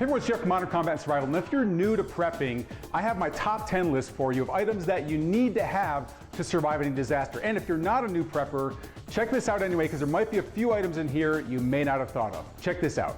Hey everyone, it's Jeff from Modern Combat and Survival, and if you're new to prepping, I have my top 10 list for you of items that you need to have to survive any disaster. And if you're not a new prepper, check this out anyway, because there might be a few items in here you may not have thought of. Check this out.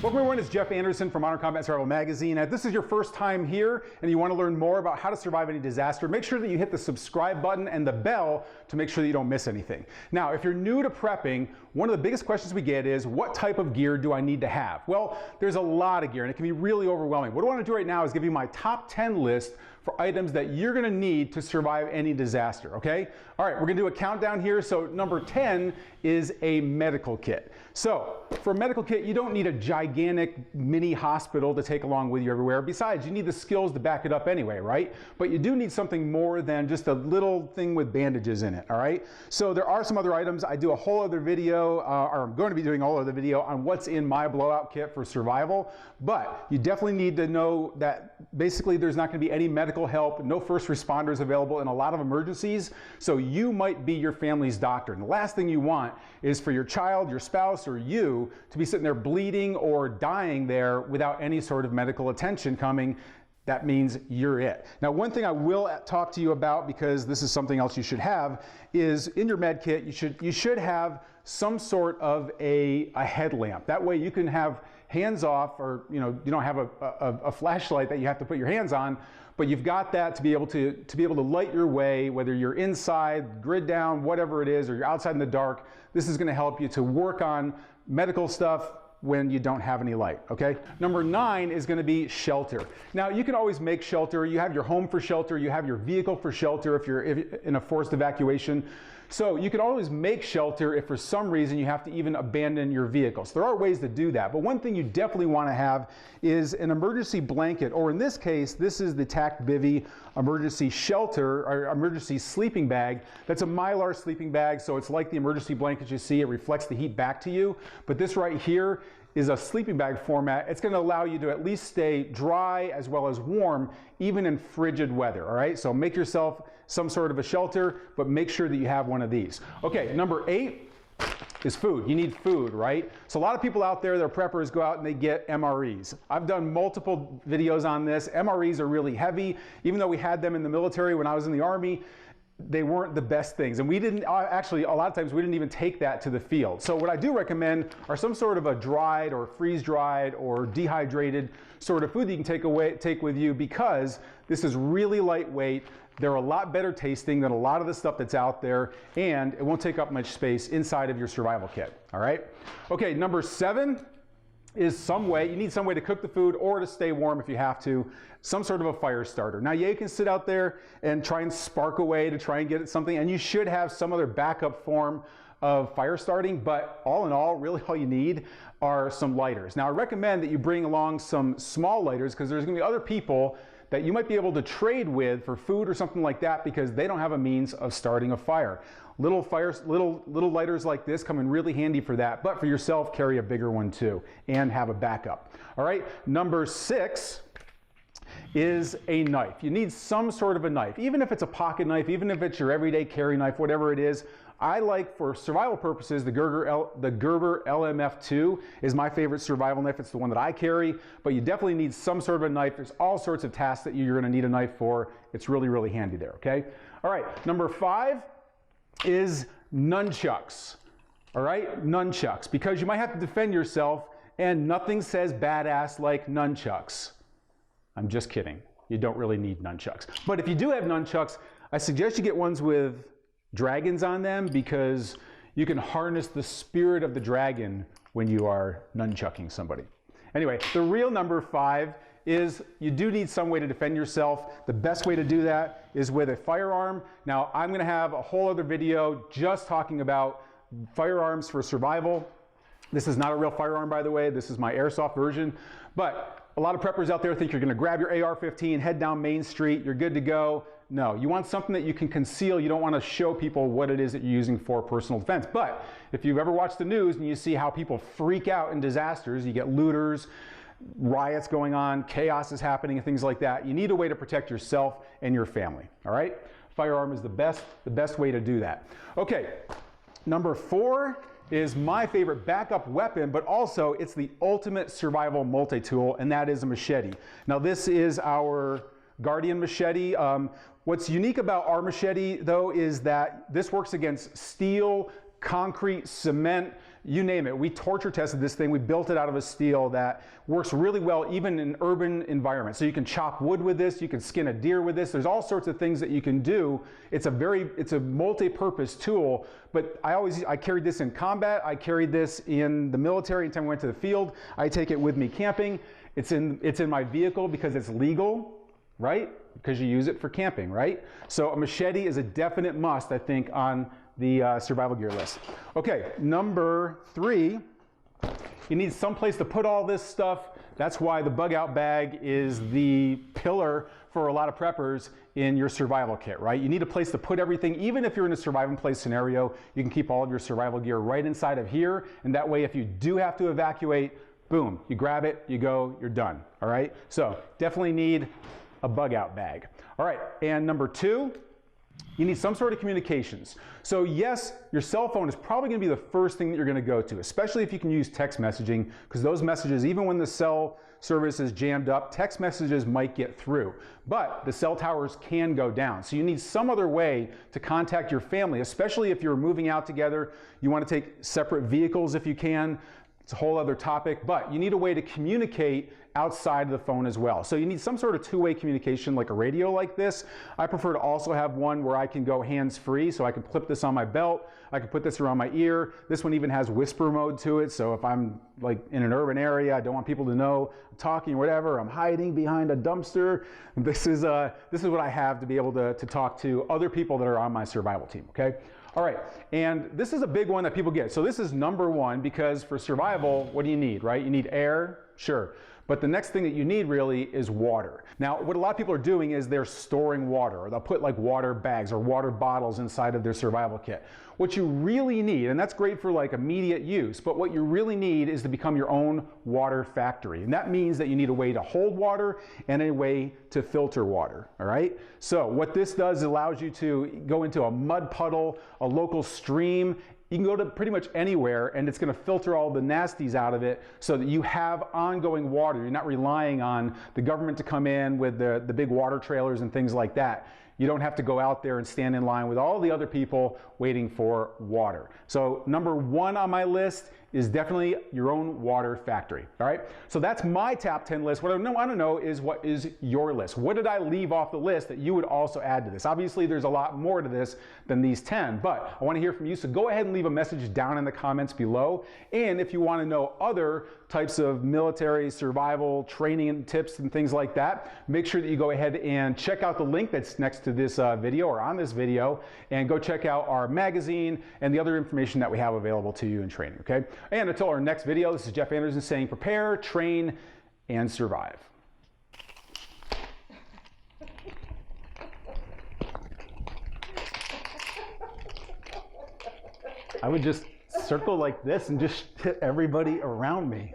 Welcome everyone, it's Jeff Anderson from Modern Combat and Survival Magazine. If this is your first time here and you want to learn more about how to survive any disaster, make sure that you hit the subscribe button and the bell to make sure that you don't miss anything. Now, if you're new to prepping, one of the biggest questions we get is, what type of gear do I need to have? Well, there's a lot of gear and it can be really overwhelming. What I want to do right now is give you my top 10 list for items that you're going to need to survive any disaster, okay? All right, we're going to do a countdown here. So number 10 is a medical kit. So for a medical kit, you don't need a gigantic mini hospital to take along with you everywhere. Besides, you need the skills to back it up anyway, right? But you do need something more than just a little thing with bandages in it, all right? So there are some other items. I do a whole other video, or I'm going to be doing a whole other video on what's in my blowout kit for survival. But you definitely need to know that basically there's not going to be any medical help, no first responders available in a lot of emergencies. So you might be your family's doctor. And the last thing you want is for your child, your spouse, or you to be sitting there bleeding or dying there without any sort of medical attention coming. That means you're it. Now, one thing I will talk to you about, because this is something else you should have, is in your med kit, you should have some sort of a headlamp. That way you can have hands off, or you don't have a flashlight that you have to put your hands on, but you've got that to be able to light your way, whether you're inside, grid down, whatever it is, or you're outside in the dark. This is going to help you to work on medical stuff when you don't have any light, okay? Number 9 is going to be shelter. Now, you can always make shelter. You have your home for shelter. You have your vehicle for shelter if you're in a forced evacuation. So you can always make shelter if for some reason you have to even abandon your vehicle. So there are ways to do that. But one thing you definitely want to have is an emergency blanket, or in this case, this is the TAC Bivy emergency shelter, or emergency sleeping bag. That's a Mylar sleeping bag, so it's like the emergency blanket you see. It reflects the heat back to you. But this right here is a sleeping bag format. It's going to allow you to at least stay dry as well as warm, even in frigid weather, all right? So make yourself some sort of a shelter, but make sure that you have one of these. Okay, number 8 is food. You need food, right? So a lot of people out there, they're preppers, go out and they get MREs. I've done multiple videos on this. MREs are really heavy. Even though we had them in the military when I was in the Army, they weren't the best things. And we didn't, actually, a lot of times we didn't even take that to the field. So what I do recommend are some sort of a dried or freeze-dried or dehydrated sort of food that you can take with you, because this is really lightweight. They're a lot better tasting than a lot of the stuff that's out there, and it won't take up much space inside of your survival kit, all right? Okay, number 7 is you need some way to cook the food or to stay warm if you have to, some sort of a fire starter. Now, yeah, you can sit out there and try and spark away to try and get at something, and you should have some other backup form of fire starting, but all in all, really all you need are some lighters. Now, I recommend that you bring along some small lighters, because there's gonna be other people that you might be able to trade with for food or something like that, because they don't have a means of starting a fire. Little lighters like this come in really handy for that, but for yourself, carry a bigger one too, and have a backup. All right, number 6 is a knife. You need some sort of a knife, even if it's a pocket knife, even if it's your everyday carry knife, whatever it is. I like, for survival purposes, the Gerber LMF2 is my favorite survival knife. It's the one that I carry, but you definitely need some sort of a knife. There's all sorts of tasks that you're gonna need a knife for. It's really, really handy there, okay? All right, number 5 is nunchucks, all right? Nunchucks, because you might have to defend yourself, and nothing says badass like nunchucks. I'm just kidding. You don't really need nunchucks. But if you do have nunchucks, I suggest you get ones with dragons on them, because you can harness the spirit of the dragon when you are nunchucking somebody. Anyway, the real number 5 is you do need some way to defend yourself. The best way to do that is with a firearm. Now, I'm going to have a whole other video just talking about firearms for survival. This is not a real firearm, by the way. This is my airsoft version. But a lot of preppers out there think you're going to grab your AR-15, head down Main Street, you're good to go. No, you want something that you can conceal. You don't want to show people what it is that you're using for personal defense. But if you've ever watched the news and you see how people freak out in disasters, you get looters, riots going on, chaos is happening, and things like that, you need a way to protect yourself and your family, all right? Firearm is the best way to do that. Okay, number 4 is my favorite backup weapon, but also it's the ultimate survival multi-tool, and that is a machete. Now this is our Guardian machete. What's unique about our machete though is that this works against steel, concrete, cement, you name it. We torture tested this thing. We built it out of a steel that works really well even in urban environments. So you can chop wood with this, you can skin a deer with this. There's all sorts of things that you can do. It's a multi-purpose tool, but I carried this in combat. I carried this in the military anytime we went to the field. I take it with me camping. It's in my vehicle because it's legal, right? Because you use it for camping, right? So a machete is a definite must, I think, on the survival gear list. Okay, number 3, you need some place to put all this stuff. That's why the bug out bag is the pillar for a lot of preppers in your survival kit, right? You need a place to put everything. Even if you're in a survive and play scenario, you can keep all of your survival gear right inside of here, and that way if you do have to evacuate, boom, you grab it, you go, you're done, all right? So definitely need a bug out bag. All right, and number 2, you need some sort of communications. So yes, your cell phone is probably going to be the first thing that you're going to go to, especially if you can use text messaging, because those messages, even when the cell service is jammed up, text messages might get through. But the cell towers can go down. So you need some other way to contact your family, especially if you're moving out together. You want to take separate vehicles if you can. It's a whole other topic, but you need a way to communicate outside of the phone as well. So you need some sort of two-way communication like a radio like this. I prefer to also have one where I can go hands-free, so I can clip this on my belt, I can put this around my ear. This one even has whisper mode to it, so if I'm like in an urban area, I don't want people to know I'm talking or whatever, I'm hiding behind a dumpster, this is what I have to be able to talk to other people that are on my survival team, okay? All right, and this is a big one that people get. So this is number 1 because for survival, what do you need, right? You need air, sure. But the next thing that you need really is water. Now, what a lot of people are doing is they're storing water, or they'll put like water bags or water bottles inside of their survival kit. What you really need, and that's great for like immediate use, but what you really need is to become your own water factory. And that means that you need a way to hold water and a way to filter water, all right? So what this does allows you to go into a mud puddle, a local stream. You can go to pretty much anywhere and it's going to filter all the nasties out of it so that you have ongoing water. You're not relying on the government to come in with the big water trailers and things like that. You don't have to go out there and stand in line with all the other people waiting for water. So number 1 on my list is definitely your own water factory, all right? So that's my top 10 list. What I want to know is what is your list? What did I leave off the list that you would also add to this? Obviously, there's a lot more to this than these 10, but I want to hear from you. So go ahead and leave a message down in the comments below. And if you want to know other types of military survival training and tips and things like that, make sure that you go ahead and check out the link that's next to this video or on this video, and go check out our magazine and the other information that we have available to you in training, okay? And until our next video, this is Jeff Anderson saying prepare, train, and survive. I would just circle like this and just hit everybody around me.